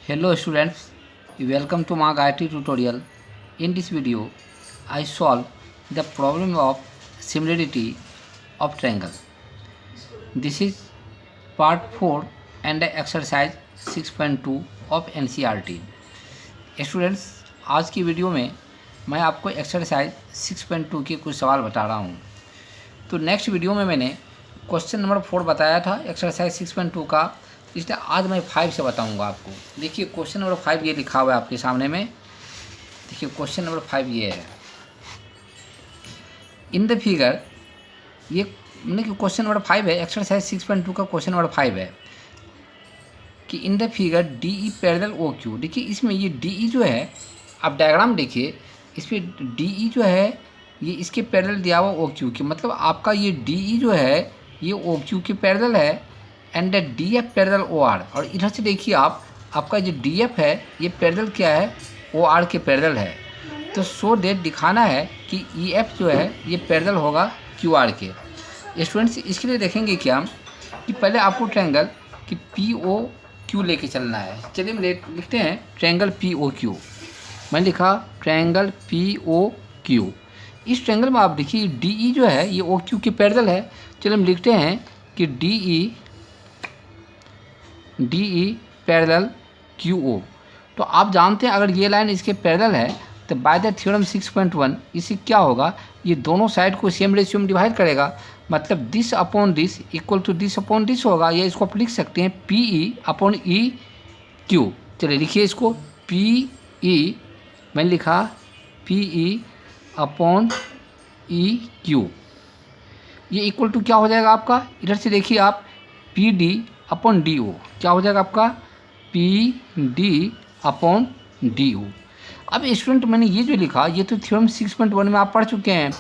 Hello students, welcome to my IT tutorial. In this video, I solve the problem of similarity of triangle. This is part 4 and exercise 6.2 of NCERT. Students, आज की video में मैं आपको exercise 6.2 के कुछ सवाल बता रहा हूँ। तो नेक्स्ट वीडियो में मैंने क्वेश्चन नंबर 4 बताया था एक्सरसाइज 6.2 का, इसलिए आज मैं 5 से बताऊंगा आपको। देखिए क्वेश्चन नंबर 5 ये लिखा हुआ है आपके सामने में। देखिए क्वेश्चन नंबर 5 ये है। इन द फिगर, ये मतलब कि क्वेश्चन नंबर 5 है, एक्सरसाइज 6.2 का क्वेश्चन नंबर 5 है कि in the figure D E parallel O Q. देखिए इसमें ये डी ई जो है, आप डायग्राम देखिए, इस पर डी ई जो है ये इसके पैरेलल दिया हुआ ओ क्यू के, मतलब आपका ये डी ई जो है ये ओ क्यू के पैरेलल है and D F parallel O R. और इधर से देखिए आपका जो डी एफ है ये पैरेलल क्या है, ओ आर के पैरेलल है। तो सो डेट दिखाना है कि ई एफ जो है ये पैरेलल होगा क्यू आर के। स्टूडेंट्स इसके लिए देखेंगे क्या कि पहले आपको ट्रायंगल कि पी ओ क्यू लेके चलना है। चलिए हम लिखते हैं ट्रायंगल पी ओ क्यू। मैंने लिखा ट्रायंगल पी ओ क्यू। इस ट्रायंगल में आप देखिए डी ई जो है ये ओ क्यू के पैरेलल है। चलिए हम लिखते हैं कि D E parallel Q O. तो आप जानते हैं अगर ये लाइन इसके पैरेलल है तो बाय द थ्योरम 6.1 इससे क्या होगा, ये दोनों साइड को सेम रेशियो में डिवाइड करेगा, मतलब this upon this equal to this upon this होगा। या इसको आप लिख सकते हैं P E upon E Q. चलिए लिखिए इसको पी ई, मैंने लिखा P E upon E Q. ये इक्वल टू क्या हो जाएगा आपका, इधर से देखिए आप P D upon D O, क्या हो जाएगा आपका P D upon D O. अब स्टूडेंट मैंने ये जो लिखा ये तो थ्योरम 6.1 में आप पढ़ चुके हैं।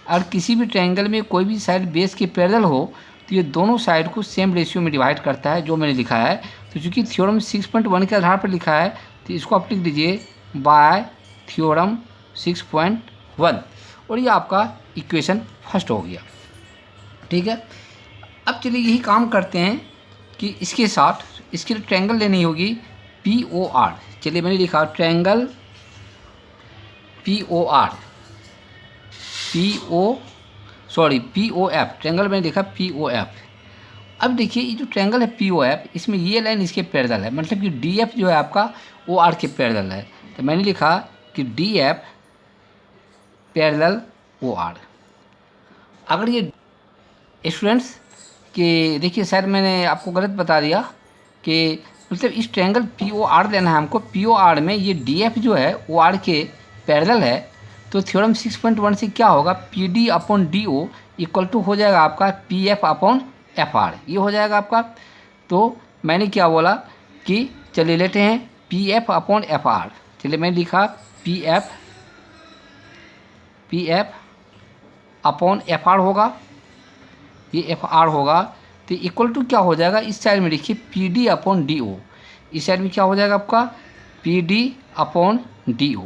अगर किसी भी ट्रायंगल में कोई भी साइड बेस के पैरेलल हो तो ये दोनों साइड को सेम रेशियो में डिवाइड करता है, जो मैंने लिखा है। तो चूँकि थ्योरम 6.1 के आधार पर लिखा है तो इसको आप लिख दीजिए बाय थ्योरम 6.1 और ये आपका इक्वेशन फर्स्ट हो गया। ठीक है, अब चलिए यही काम करते हैं कि इसके साथ इसके लिए ट्रायंगल लेनी होगी पी ओ आर। चलिए मैंने लिखा triangle P O R, P O F. Triangle मैंने लिखा पी ओ एफ। अब देखिए ये जो ट्रायंगल है पी ओ एफ, इसमें ये लाइन इसके पैरेलल है, मतलब कि डी एफ जो है आपका ओ आर के पैरेलल है। तो मैंने लिखा कि D F parallel O R. अगर ये स्टूडेंट्स कि देखिए शायद मैंने आपको गलत बता दिया कि मतलब इस ट्रायंगल पी ओ आर लेना है हमको। पी ओ आर में ये डी एफ जो है ओ आर के पैरेलल है। तो थ्योरम 6.1 से क्या होगा, P D upon D O equal to हो जाएगा आपका P F upon F R, ये हो जाएगा आपका। तो मैंने क्या बोला कि चलिए लेते हैं P F upon F are. चलिए मैंने लिखा P F upon F are होगा, ये एफ आर होगा। तो इक्वल टू क्या हो जाएगा, इस साइड में देखिए P D upon D O, इस साइड में क्या हो जाएगा आपका P D upon D O.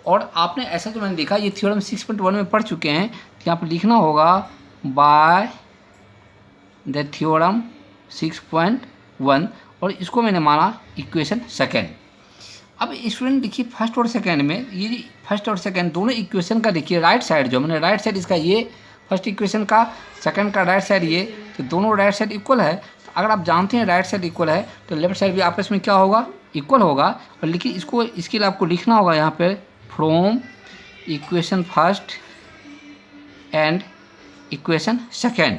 और आपने ऐसा जो मैंने लिखा ये थ्योरम 6.1 में पढ़ चुके हैं, तो यहाँ पर लिखना होगा बाय द थ्योरम 6.1 और इसको मैंने माना इक्वेशन सेकेंड। अब स्टूडेंट देखिए फर्स्ट और सेकेंड में, ये फर्स्ट और सेकेंड दोनों इक्वेशन का देखिए राइट साइड जो मैंने राइट साइड इसका ये फर्स्ट इक्वेशन का, सेकंड का राइट साइड ये, तो दोनों राइट साइड इक्वल है। तो अगर आप जानते हैं राइट साइड इक्वल है तो लेफ्ट साइड भी आपस में क्या होगा, इक्वल होगा। और लेकिन इसको इसके लिए आपको लिखना होगा यहाँ पे from equation first and equation second.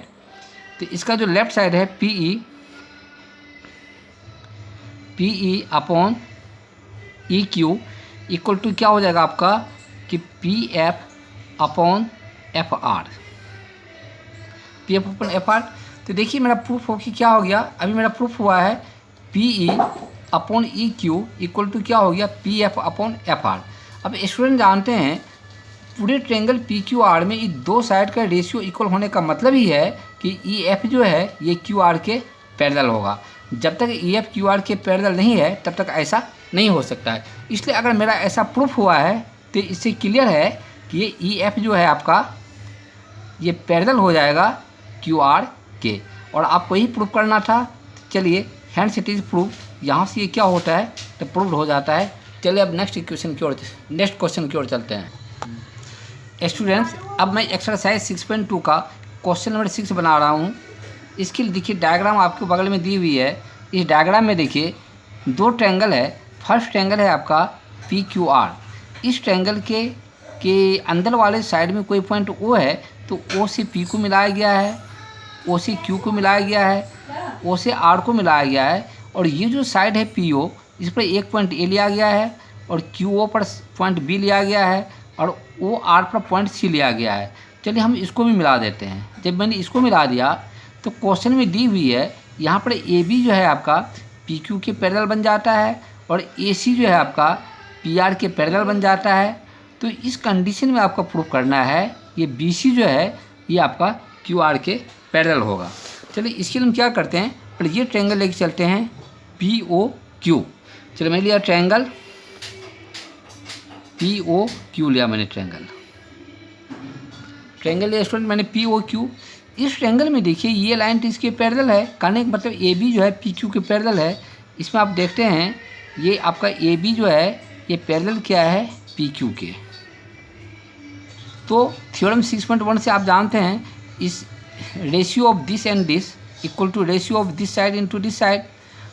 तो इसका जो लेफ्ट साइड है P E upon E Q equal to क्या हो जाएगा आपका कि P F upon F R, P F upon F R. तो देखिए मेरा प्रूफ हो कि क्या हो गया, अभी मेरा प्रूफ हुआ है P E upon E Q equal to क्या हो गया P F upon F R. अब स्टूडेंट जानते हैं पूरे ट्रायंगल पी क्यू आर में ये दो साइड का रेशियो इक्वल होने का मतलब ही है कि ई एफ जो है ये क्यू आर के पैरेलल होगा। जब तक ई एफ क्यू आर के पैरेलल नहीं है तब तक ऐसा नहीं हो सकता है। इसलिए अगर मेरा ऐसा प्रूफ हुआ है तो इससे क्लियर है कि ये ई एफ जो है आपका ये पैरेलल हो जाएगा क्यू आर के। और आपको यही प्रूफ करना था। चलिए हैंड्स इट इज़ प्रूफ। यहाँ से ये क्या होता है तो प्रूव्ड हो जाता है। चलिए अब नेक्स्ट क्वेश्चन की ओर चलते हैं। स्टूडेंट्स, अब मैं एक्सरसाइज 6.2 का क्वेश्चन नंबर 6 बना रहा हूँ। इसके लिए देखिए डायग्राम आपके बगल में दी हुई है। इस डायग्राम में देखिए 2 ट्रायंगल है। फर्स्ट ट्रायंगल है आपका PQR। इस ट्रायंगल के अंदर वाले साइड में कोई पॉइंट O है तो O से P को मिलाया गया है, O से Q को मिलाया गया है, O से R को मिलाया गया है। और ये जो साइड है PO, इस पर एक पॉइंट A लिया गया है और QO पर पॉइंट B लिया गया है और OR पर पॉइंट C लिया गया है। चलिए हम इसको भी मिला देते हैं। जब मैंने इसको मिला दिया तो क्वेश्चन में दी हुई है यहाँ पर AB जो है आपका PQ के पैरेलल बन जाता है और AC जो है आपका PR के पैरेलल बन जाता है। तो इस कंडीशन में आपका प्रूफ करना है ये BC जो है ये आपका QR के पैरेलल होगा। चलिए इसके लिए हम क्या करते हैं, पहले ये ट्रायंगल लेके चलते हैं POQ। चलिए मैं लिया ट्रायंगल POQ, लिया मैंने ट्रायंगल लिया स्टूडेंट मैंने POQ। इस ट्रायंगल में देखिए ये लाइन तो इसके पैरेलल है, कहने का मतलब AB जो है PQ के पैरेलल है। इसमें आप देखते हैं ये आपका AB जो है ये पैरेलल क्या है PQ के। तो थ्योरम 6.1 से आप जानते हैं इस ratio of this and this equal to ratio of this side into this side.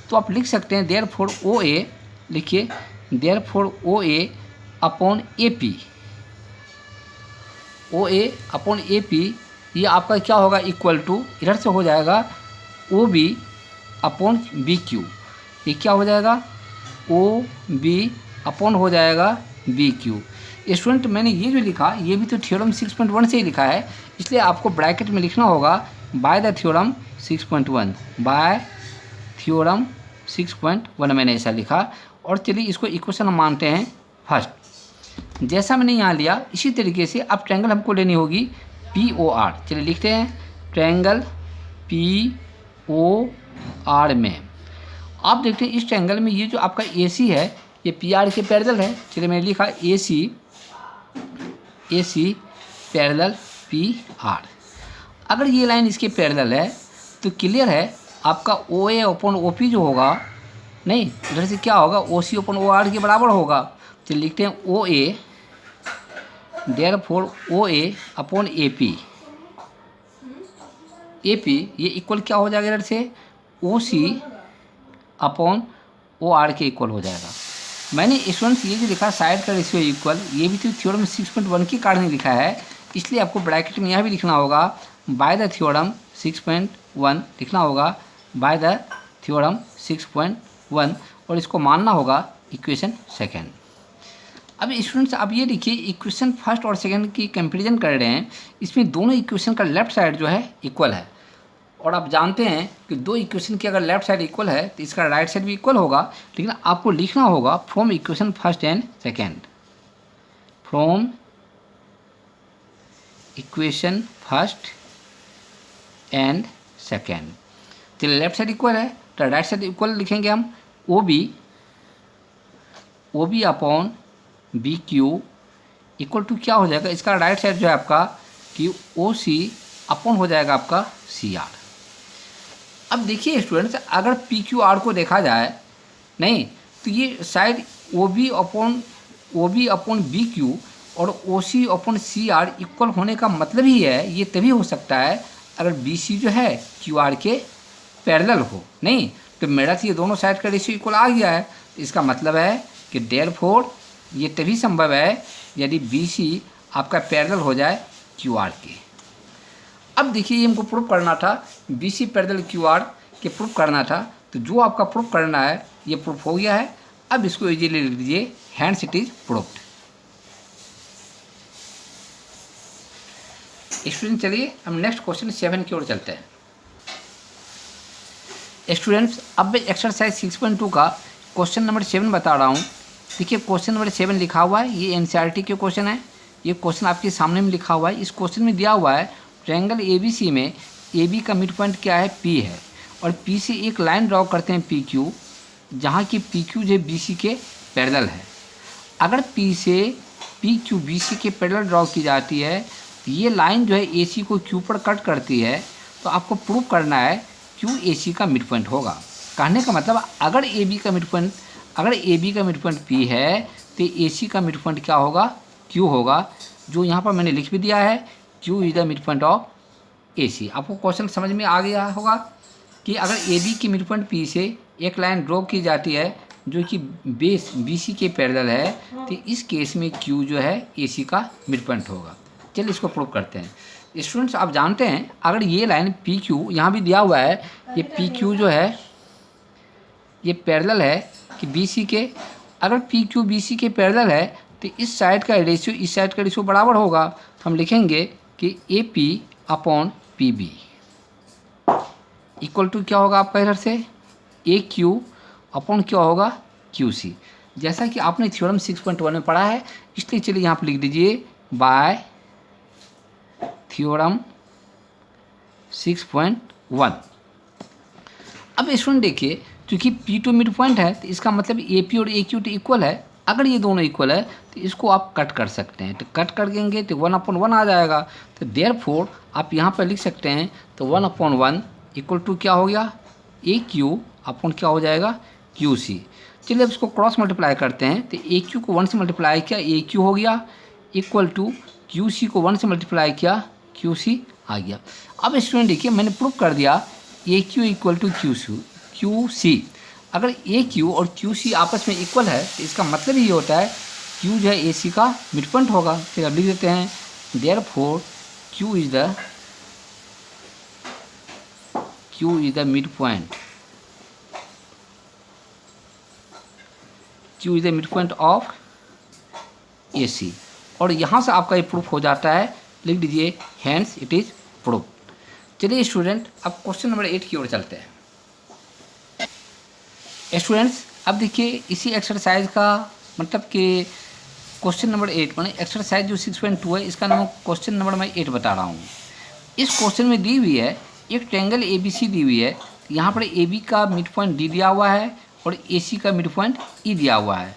तो आप लिख सकते हैं देयरफॉर OA, लिखिए therefore OA upon AP, OA upon AP ये आपका क्या होगा इक्वल टू, इधर से हो जाएगा OB अपॉन BQ। ये क्या हो जाएगा OB अपॉन हो जाएगा BQ। स्टूडेंट मैंने ये जो लिखा ये भी तो थ्योरम 6.1 से ही लिखा है, इसलिए आपको ब्रैकेट में लिखना होगा by the theorem 6.1, bye theorem 6.1 मैंने ऐसा लिखा। और चलिए इसको इक्वेशन हम मानते हैं फर्स्ट। जैसा मैंने यहाँ लिया इसी तरीके से अब ट्रायंगल हमको लेनी होगी POR। चलिए लिखते हैं ट्रायंगल POR में। आप देखते हैं इस ट्रायंगल में ये जो आपका AC है ये PR के पैरेलल है। चलिए मैंने लिखा AC पैरेलल PR। अगर ये लाइन इसके पैरेलल है तो क्लियर है आपका OA अपॉन OP जो होगा, नहीं इधर से क्या होगा OC अपॉन OR के बराबर होगा। तो लिखते हैं OA therefore OA upon AP ये इक्वल क्या हो जाएगा इधर से OC अपॉन OR के इक्वल हो जाएगा। मैंने स्टूडेंट्स ये जो लिखा साइड का रेशियो इक्वल, ये भी तो थ्योरम 6.1 के कारण लिखा है, इसलिए आपको ब्रैकेट में यहाँ भी लिखना होगा बाय द थ्योरम 6.1, लिखना होगा बाय द थ्योरम 6.1 और इसको मानना होगा इक्वेशन सेकेंड। अब स्टूडेंट्स आप ये देखिए इक्वेशन फर्स्ट और सेकंड की कंपैरिजन कर रहे हैं। इसमें दोनों इक्वेशन का लेफ्ट साइड जो है इक्वल है और आप जानते हैं कि दो इक्वेशन की अगर लेफ्ट साइड इक्वल है तो इसका राइट साइड भी इक्वल होगा। लेकिन आपको लिखना होगा from equation first and second, from equation first and second. चलिए लेफ्ट साइड इक्वल है तो राइट साइड इक्वल लिखेंगे हम OB upon BQ equal to क्या हो जाएगा, इसका राइट साइड जो है आपका कि OC अपॉन हो जाएगा आपका CR। अब देखिए स्टूडेंट्स अगर PQR को देखा जाए नहीं तो ये साइड OB अपॉन BQ और OC अपॉन CR इक्वल होने का मतलब ही है ये तभी हो सकता है अगर BC जो है QR के पैरेलल हो, नहीं तो मेरा तो ये दोनों साइड का रेशियो इक्वल आ गया है। इसका मतलब है कि देयरफॉर ये तभी संभव है यदि BC आपका पैरेलल हो जाए QR के। अब देखिए ये हमको प्रूफ करना था BC पैरेलल QR के प्रूफ करना था, तो जो आपका प्रूफ करना है ये प्रूफ हो गया है। अब इसको इजीली लिख दीजिए hands it is proofed. Student चलिए हम नेक्स्ट क्वेश्चन 7 की ओर चलते हैं। स्टूडेंट्स अब मैं एक्सरसाइज 6.2 का क्वेश्चन नंबर 7 बता रहा हूँ। देखिए क्वेश्चन नंबर 7 लिखा हुआ है, ये NCERT के क्वेश्चन है। ये क्वेश्चन आपके सामने में लिखा हुआ है। इस क्वेश्चन में दिया हुआ है ट्रायंगल ABC में AB का मिड पॉइंट क्या है P है और P से एक लाइन ड्रॉ करते हैं PQ, जहाँ की PQ जो BC के पैरेलल है। अगर P से PQ BC के पैरेलल ड्रॉ की जाती है तो ये लाइन जो है AC को Q पर कट करती है, तो आपको प्रूव करना है Q AC का मिड पॉइंट होगा। कहने का मतलब अगर ए बी का मिड पॉइंट पी है तो ए सी का मिड पॉइंट क्या होगा, क्यू होगा, जो यहाँ पर मैंने लिख भी दिया है, Q is the mid point of A C. आपको क्वेश्चन समझ में आ गया होगा कि अगर ए बी की मिड पॉइंट पी से एक लाइन ड्रॉ की जाती है जो कि बेस बी सी के पैरेलल है, तो इस केस में क्यू जो है ए सी का मिड पॉइंट होगा। चलिए इसको प्रूव करते हैं। स्टूडेंट्स आप जानते हैं अगर ये लाइन पी क्यू यहाँ भी दिया हुआ है, ये पी क्यू जो है ये पैरेलल है कि बी सी के, अगर पी क्यू बी सी के पैरेलल है तो इस साइड का रेशियो इस साइड का रेशियो बराबर होगा। तो हम लिखेंगे कि A P upon P B equal to क्या होगा आपका इधर से ए क्यू अपॉन क्या होगा क्यू सी। जैसा कि आपने थ्योरम 6.1 में पढ़ा है, इसलिए चलिए यहाँ पर लिख दीजिए बाय थ्योरम 6.1। अब स्टूडेंट देखिए क्योंकि P2 मिड पॉइंट है तो इसका मतलब AP और AQ तो इक्वल है। अगर ये दोनों इक्वल है तो इसको आप कट कर सकते हैं, तो कट कर देंगे तो 1/1 आ जाएगा। तो देयरफॉर आप यहाँ पर लिख सकते हैं तो 1/1 इक्वल टू क्या हो गया AQ अपॉन क्या हो जाएगा QC। चलिए अब इसको क्रॉस मल्टीप्लाई करते हैं तो AQ को 1 से मल्टीप्लाई किया AQ हो गया, इक्वल टू QC को 1 से मल्टीप्लाई किया QC आ गया। अब स्टूडेंट देखिए मैंने प्रूव कर दिया AQ इक्वल टू QC। अगर AQ और QC आपस में इक्वल है तो इसका मतलब ये होता है Q जो है AC का मिड पॉइंट होगा। फिर अब लिख देते हैं therefore Q is the mid point, Q is the mid point of AC। और यहाँ से आपका ये प्रूफ हो जाता है, लिख दीजिए हैंस इट इज प्रूफ। चलिए स्टूडेंट अब क्वेश्चन नंबर 8 की ओर चलते हैं। स्टूडेंट्स अब देखिए इसी एक्सरसाइज का मतलब कि क्वेश्चन नंबर 8 माने एक्सरसाइज जो 6.2 है इसका नाम क्वेश्चन नंबर मैं 8 बता रहा हूँ। इस क्वेश्चन में दी हुई है एक ट्रायंगल ABC दी हुई है, यहाँ पर AB का मिड पॉइंट D दिया हुआ है और AC का मिड पॉइंट E दिया हुआ है,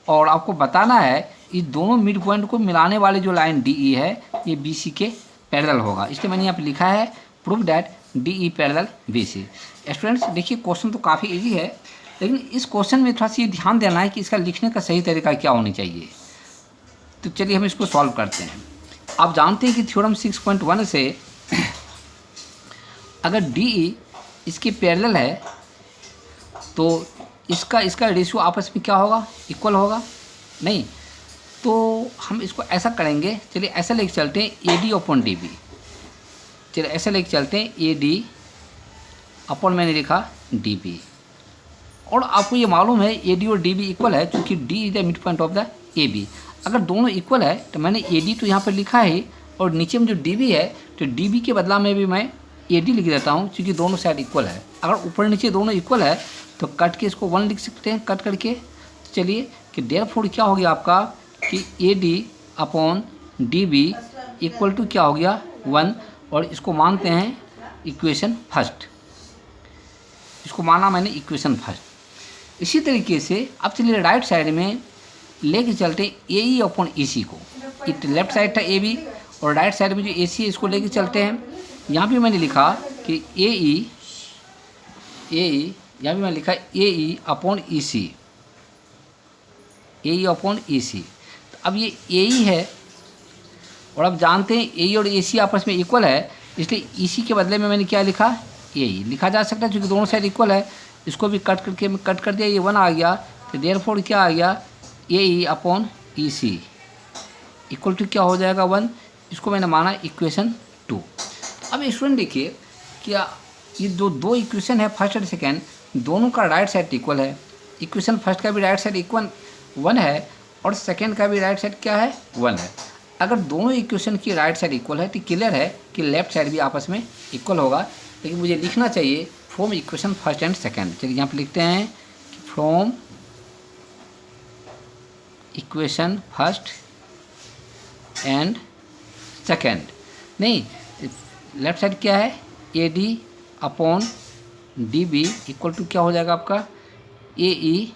और आपको बताना है इस दोनों मिड पॉइंट को मिलाने वाले जो लाइन DE है ये BC के पैरेलल होगा। इसलिए मैंने यहाँ पे लिखा है prove that DE parallel BC। Students देखिए क्वेश्चन तो काफ़ी इजी है, लेकिन इस क्वेश्चन में थोड़ा सा ये ध्यान देना है कि इसका लिखने का सही तरीका क्या होनी चाहिए। तो चलिए हम इसको सॉल्व करते हैं। आप जानते हैं कि थ्योरम 6.1 से अगर DE इसके पैरेलल है तो इसका रेशियो आपस में क्या होगा इक्वल होगा नहीं, तो हम इसको ऐसा करेंगे। चलिए ऐसा लेके चलते हैं AD अपॉन DB। चलिए ऐसा लेके चलते हैं AD अपॉन मैंने लिखा DB, और आपको ये मालूम है AD और DB इक्वल है क्योंकि D is the mid point of the AB। अगर दोनों इक्वल है तो मैंने AD तो यहाँ पर लिखा है और नीचे में जो DB है तो DB के बदला में भी मैं AD लिख देता हूँ क्योंकि दोनों साइड इक्वल है। अगर ऊपर नीचे दोनों इक्वल है तो कट के इसको 1 लिख सकते हैं कट करके। तो चलिए कि देयरफॉर क्या हो गया आपका कि AD upon DB equal to क्या हो गया 1, और इसको मानते हैं इक्वेशन फर्स्ट। इसको माना मैंने इक्वेशन फर्स्ट। इसी तरीके से अब चलिए राइट साइड में लेके चलते AE अपॉन EC को। इट लेफ्ट साइड था AB और राइट साइड में जो AC है इसको लेके चलते हैं। यहाँ भी मैंने लिखा कि AE यहाँ भी मैंने लिखा AE upon EC, AE upon EC। तो अब ये AE है और अब जानते हैं AE और AC आपस में इक्वल है, इसलिए EC के बदले में मैंने क्या लिखा AE लिखा जा सकता है क्योंकि दोनों साइड इक्वल है। इसको भी कट करके मैं कट कर दिया, ये 1 आ गया। तो देयरफॉर क्या आ गया AE upon EC equal to क्या हो जाएगा 1। इसको मैंने माना इक्वेशन 2। अब स्टूडेंट देखिए क्या ये दो इक्वेशन है फर्स्ट और सेकेंड, दोनों का राइट साइड इक्वल है। इक्वेशन फर्स्ट का भी राइट साइड इक्वल 1 है और सेकेंड का भी राइट साइड क्या है 1 है। अगर दोनों इक्वेशन की राइट साइड इक्वल है तो क्लियर है कि लेफ्ट साइड भी आपस में इक्वल होगा, लेकिन मुझे लिखना चाहिए from equation first and second. चलिए यहाँ पे लिखते हैं कि from equation first and second. नहीं, लेफ्ट साइड क्या है AD upon DB equal to क्या हो जाएगा आपका AE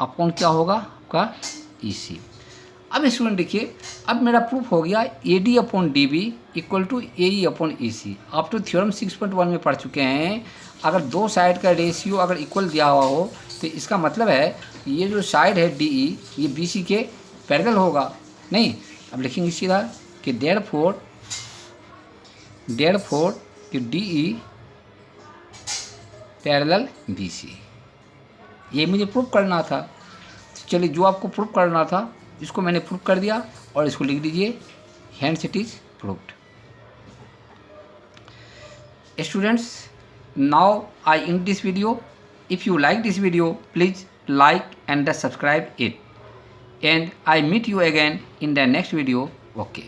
अपॉन क्या होगा आपका EC। अब स्टूडेंट देखिए अब मेरा प्रूफ हो गया AD upon DB equal to AE upon EC। आप तो थ्योरम 6.1 में पढ़ चुके हैं। अगर दो साइड का रेशियो अगर इक्वल दिया हुआ हो तो इसका मतलब है ये जो साइड है डी ई ये बी सी के पैरेलल होगा। नहीं, अब लिखेंगे सीधा कि देयरफॉर कि D E parallel B C, ये मुझे प्रूफ करना था। चलिए, जो आपको प्रूफ करना था इसको मैंने प्रूफ कर दिया और इसको लिख दीजिए hands it is proofed. Students, now I end this video. If you like this video, please like and subscribe it, and I meet you again in the next video. Okay.